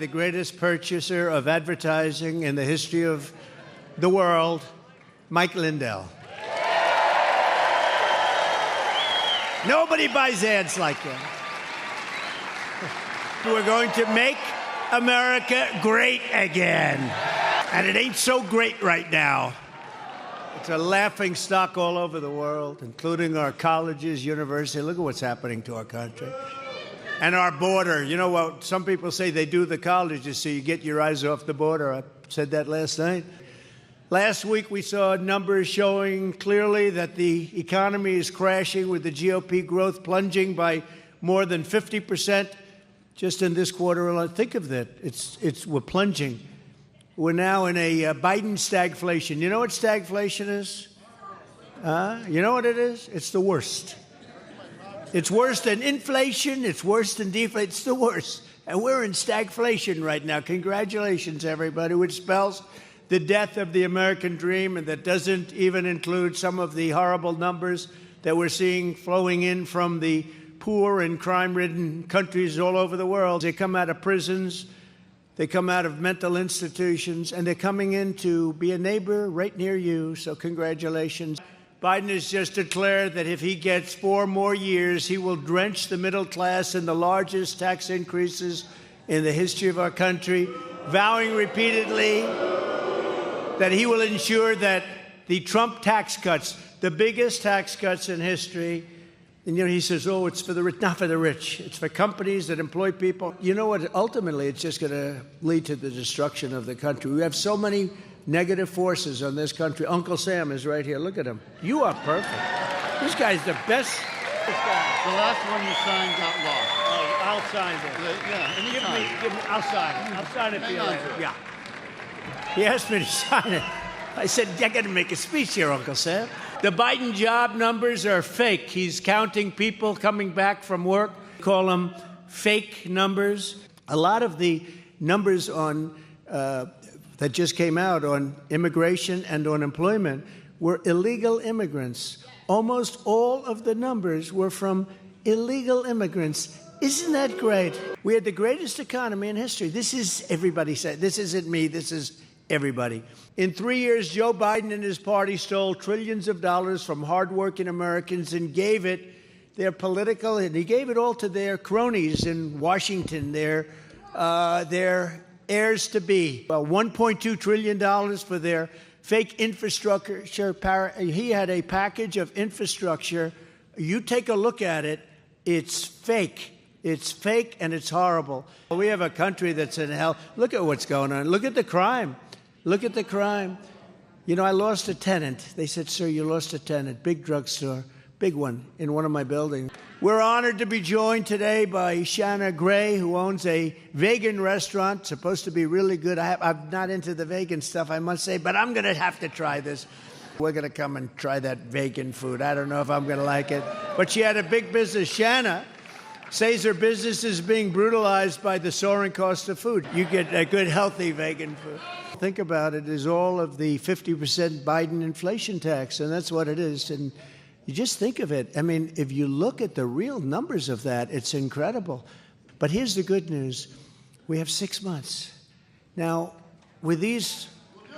the greatest purchaser of advertising in the history of the world, Mike Lindell. Nobody buys ads like him. We're going to make America great again. And it ain't so great right now. It's a laughing stock all over the world, including our colleges, universities. Look at what's happening to our country. And our border. You know what? Some people say they do the colleges so you get your eyes off the border. I said that last night. Last week, we saw numbers showing clearly that the economy is crashing, with the GOP growth plunging by more than 50% just in this quarter alone. Think of that. We're plunging. We're now in a Biden stagflation. You know what stagflation is? You know what it is? It's the worst. It's worse than inflation. It's worse than deflation. It's the worst. And we're in stagflation right now. Congratulations, everybody, which spells the death of the American dream, and that doesn't even include some of the horrible numbers that we're seeing flowing in from the poor and crime-ridden countries all over the world. They come out of prisons, they come out of mental institutions, and they're coming in to be a neighbor right near you, so congratulations. Biden has just declared that if he gets 4 more years, he will drench the middle class in the largest tax increases in the history of our country, vowing repeatedly that he will ensure that the Trump tax cuts, the biggest tax cuts in history, and he says, oh, it's for the rich, not for the rich. It's for companies that employ people. You know what? Ultimately, it's just going to lead to the destruction of the country. We have so many negative forces on this country. Uncle Sam is right here. Look at him. You are perfect. This guy's the best. The last one you signed got lost. Oh, I'll sign it. Yeah, Give me, I'll sign it. I'll sign it for you later. Yeah. He asked me to sign it. I said, I got to make a speech here, Uncle Sam. The Biden job numbers are fake. He's counting people coming back from work. Call them fake numbers. A lot of the numbers on that just came out on immigration and on employment were illegal immigrants. Almost all of the numbers were from illegal immigrants. Isn't that great? We had the greatest economy in history. This is, everybody said, this isn't me, this is everybody. In 3 years, Joe Biden and his party stole trillions of dollars from hardworking Americans and gave it and he gave it all to their cronies in Washington, their heirs to be. $1.2 trillion for their fake infrastructure. He had a package of infrastructure. You take a look at it, it's fake. It's fake and it's horrible. We have a country that's in hell. Look at what's going on. Look at the crime. Look at the crime. You know, I lost a tenant. They said, sir, you lost a tenant. Big drugstore, big one in one of my buildings. We're honored to be joined today by Shanna Gray, who owns a vegan restaurant, supposed to be really good. I'm not into the vegan stuff, I must say, but I'm going to have to try this. We're going to come and try that vegan food. I don't know if I'm going to like it. But she had a big business. Shanna says her business is being brutalized by the soaring cost of food. You get a good, healthy vegan food. Think about it, is all of the 50% Biden inflation tax, and that's what it is. And you just think of it. I mean, if you look at the real numbers of that, it's incredible. But here's the good news. We have 6 months. Now, with these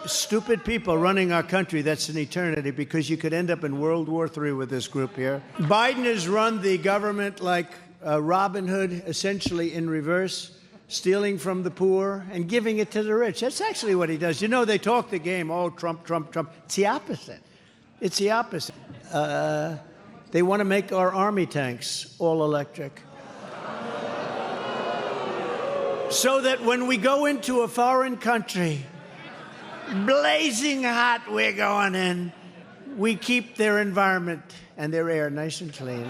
stupid people running our country, that's an eternity, because you could end up in World War III with this group here. Biden has run the government like Robin Hood, essentially in reverse, stealing from the poor and giving it to the rich. That's actually what he does. You know, they talk the game, oh, Trump, Trump, Trump. It's the opposite. It's the opposite. They want to make our army tanks all electric, so that when we go into a foreign country, blazing hot, we're going in, we keep their environment and their air nice and clean.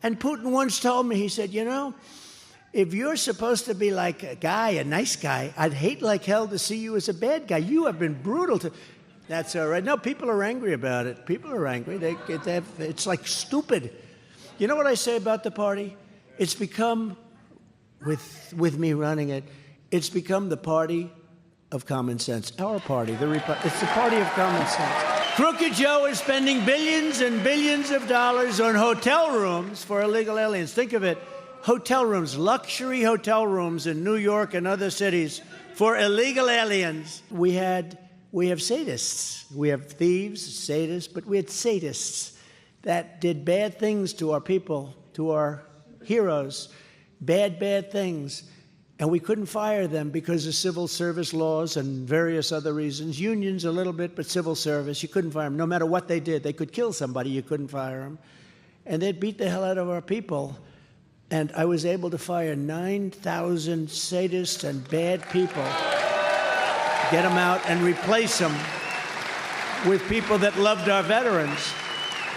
And Putin once told me, he said, you know, if you're supposed to be like a guy, a nice guy, I'd hate like hell to see you as a bad guy. You have been brutal to... That's all right. No, people are angry about it. People are angry. It's like stupid. You know what I say about the party? It's become, with me running it, it's become the party of common sense. Our party, it's the party of common sense. Crooked Joe is spending billions and billions of dollars on hotel rooms for illegal aliens. Think of it. hotel rooms, luxury hotel rooms in New York and other cities for illegal aliens. We have sadists. We have thieves, sadists, but we had sadists that did bad things to our people, to our heroes, bad things. And we couldn't fire them because of civil service laws and various other reasons. Unions a little bit, but civil service, you couldn't fire them. No matter what they did, they could kill somebody, you couldn't fire them. And they'd beat the hell out of our people. And I was able to fire 9,000 sadists and bad people, get them out and replace them with people that loved our veterans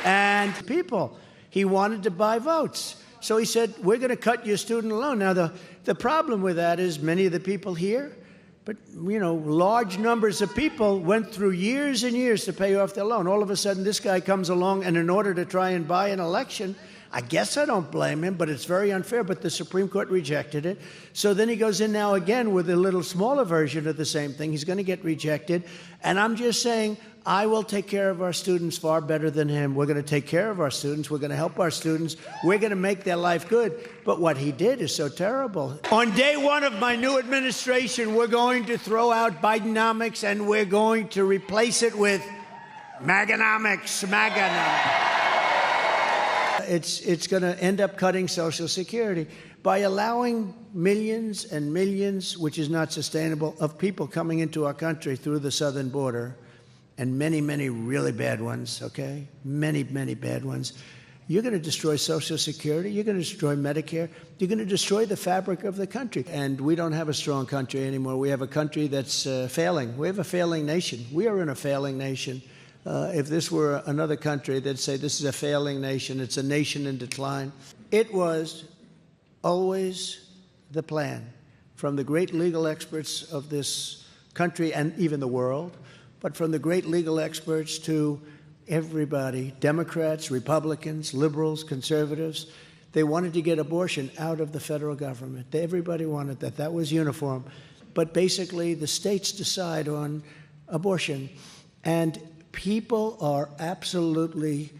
and people. He wanted to buy votes. So he said, we're going to cut your student loan. Now, the problem with that is many of the people here, but, large numbers of people went through years and years to pay off their loan. All of a sudden, this guy comes along, and in order to try and buy an election, I guess I don't blame him, but it's very unfair. But the Supreme Court rejected it. So then he goes in now again with a little smaller version of the same thing. He's going to get rejected. And I'm just saying, I will take care of our students far better than him. We're going to take care of our students. We're going to help our students. We're going to make their life good. But what he did is so terrible. On day one of my new administration, we're going to throw out Bidenomics, and we're going to replace it with Maganomics. It's going to end up cutting Social Security by allowing millions and millions, which is not sustainable, of people coming into our country through the southern border, and many, many really bad ones, okay? Many, many bad ones. You're going to destroy Social Security. You're going to destroy Medicare. You're going to destroy the fabric of the country. And we don't have a strong country anymore. We have a country that's failing. We have a failing nation. We are in a failing nation. If this were another country, they'd say this is a failing nation. It's a nation in decline. It was always the plan from the great legal experts of this country and even the world, but from the great legal experts to everybody, Democrats, Republicans, liberals, conservatives. They wanted to get abortion out of the federal government. Everybody wanted that. That was uniform. But basically, the states decide on abortion. And people are absolutely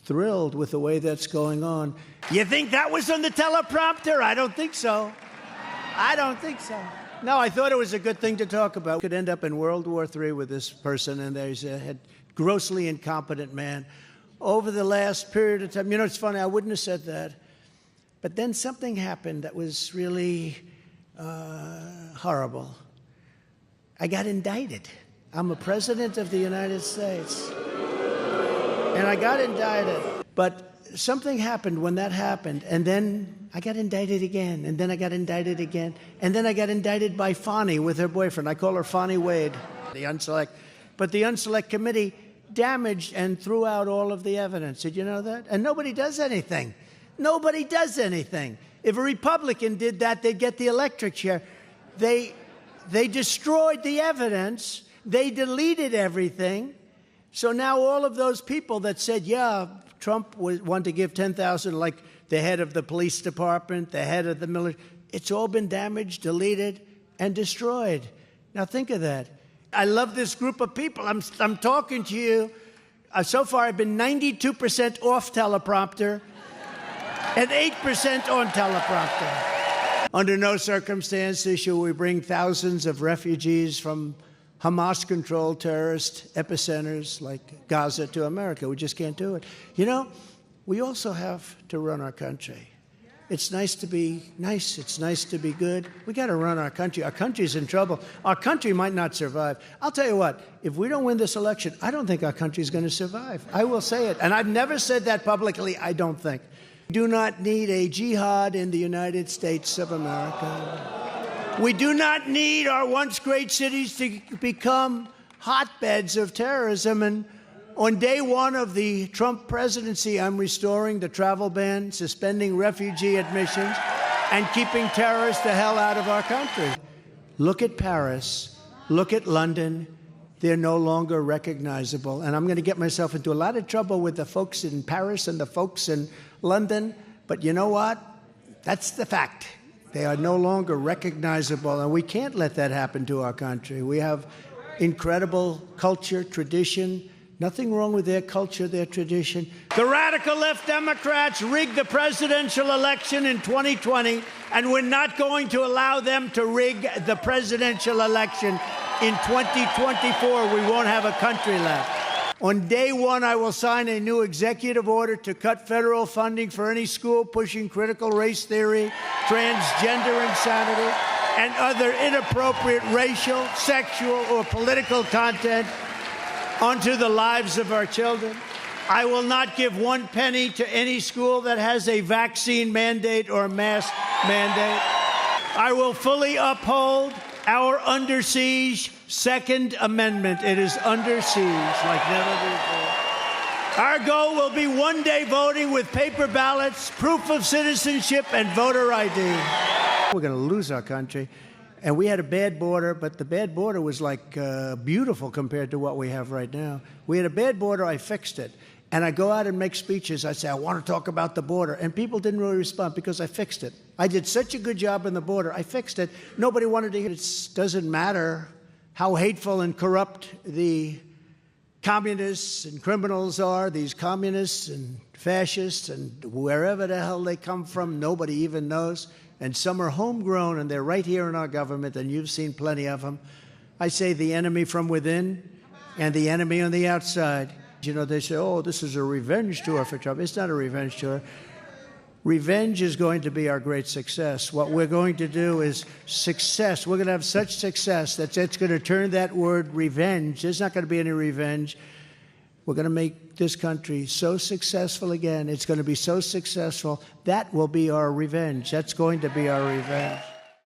thrilled with the way that's going on. You think that was on the teleprompter? I don't think so. I don't think so. No, I thought it was a good thing to talk about. Could end up in World War III with this person, and there's a grossly incompetent man. Over the last period of time, it's funny, I wouldn't have said that. But then something happened that was really horrible. I got indicted. I'm a president of the United States. And I got indicted. But something happened when that happened, and then I got indicted again, and then I got indicted again, and then I got indicted by Fani with her boyfriend. I call her Fani Wade, the Unselect. But the Unselect Committee damaged and threw out all of the evidence. Did you know that? And nobody does anything. Nobody does anything. If a Republican did that, they'd get the electric chair. They destroyed the evidence. They deleted everything. So now all of those people that said, yeah, Trump wanted to give $10,000, like the head of the police department, the head of the military, it's all been damaged, deleted, and destroyed. Now think of that. I love this group of people. I'm talking to you. So far, I've been 92% off teleprompter and 8% on teleprompter. Under no circumstances should we bring thousands of refugees from Hamas-controlled terrorist epicenters like Gaza to America. We just can't do it. We also have to run our country. It's nice to be nice. It's nice to be good. We got to run our country. Our country's in trouble. Our country might not survive. I'll tell you what, if we don't win this election, I don't think our country's going to survive. I will say it. And I've never said that publicly, I don't think. We do not need a jihad in the United States of America. We do not need our once great cities to become hotbeds of terrorism. And on day one of the Trump presidency, I'm restoring the travel ban, suspending refugee admissions, and keeping terrorists the hell out of our country. Look at Paris. Look at London. They're no longer recognizable. And I'm going to get myself into a lot of trouble with the folks in Paris and the folks in London. But you know what? That's the fact. They are no longer recognizable, and we can't let that happen to our country. We have incredible culture, tradition, Nothing wrong with their culture, their tradition. The radical left Democrats rigged the presidential election in 2020, and we're not going to allow them to rig the presidential election in 2024. We won't have a country left. On day one, I will sign a new executive order to cut federal funding for any school pushing critical race theory, transgender insanity, and other inappropriate racial, sexual, or political content onto the lives of our children. I will not give one penny to any school that has a vaccine mandate or mask mandate. I will fully uphold our under siege Second Amendment. It is under siege like never before. Our goal will be one-day voting with paper ballots, proof of citizenship, and voter ID. We're going to lose our country. And we had a bad border, but the bad border was like beautiful compared to what we have right now. We had a bad border, I fixed it. And I go out and make speeches. I say, I want to talk about the border. And people didn't really respond because I fixed it. I did such a good job on the border. I fixed it. Nobody wanted to hear it. It doesn't matter how hateful and corrupt the communists and criminals are, these communists and fascists and wherever the hell they come from, nobody even knows. And some are homegrown, and they're right here in our government, and you've seen plenty of them. I say the enemy from within and the enemy on the outside. You know, they say, oh, this is a revenge tour for Trump. It's not a revenge tour. Revenge is going to be our great success. What we're going to do is success. We're going to have such success that it's going to turn that word revenge. There's not going to be any revenge. We're going to make this country so successful again. It's going to be so successful. That will be our revenge. That's going to be our revenge.